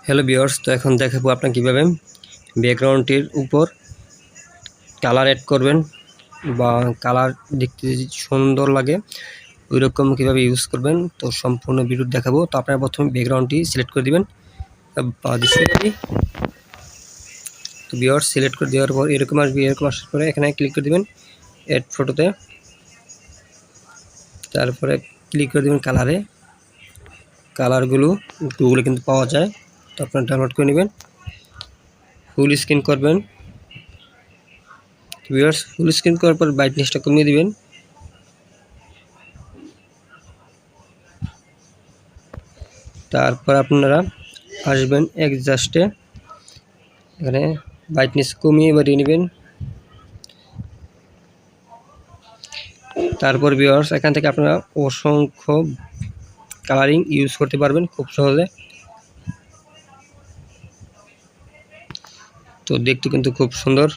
Hello viewers, তো এখন দেখাবো আপনাকে কীভাবে ব্যাকগ্রাউন্ডটির উপর কালার অ্যাড করবেন বা কালার দেখতে সুন্দর লাগে ওইরকম কীভাবে ইউজ করবেন। তো সম্পূর্ণ ভিডিও দেখাবো। তো আপনারা প্রথমে ব্যাকগ্রাউন্ডটি সিলেক্ট করে দিবেন বা দৃশ্যটি। তো ভিউয়ার্স সিলেক্ট করে দেওয়ার পর এরকম আসবে, এরকম আসার পরে এখানে ক্লিক করে দিবেন অ্যাড ফটোতে, তারপরে ক্লিক করে দেবেন কালারে। কালারগুলো গুগলে কিন্তু পাওয়া যায়, তো আপনারা ডাউনলোড করে নেবেন। ফুল স্ক্রিন করবেন। ভিউয়ার্স ফুল স্ক্রিন করার পর ব্রাইটনেসটা কমিয়ে দিবেন। তারপর আপনারা আসবেন অ্যাডজাস্টে, এখানে ব্রাইটনেস কমিয়ে বাড়িয়ে নেবেন। তারপর ভিউয়ার্স এখান থেকে আপনারা অসংখ্য কালারিং ইউজ করতে পারবেন খুব সহজে। তো দেখতে কিন্তু খুব সুন্দর।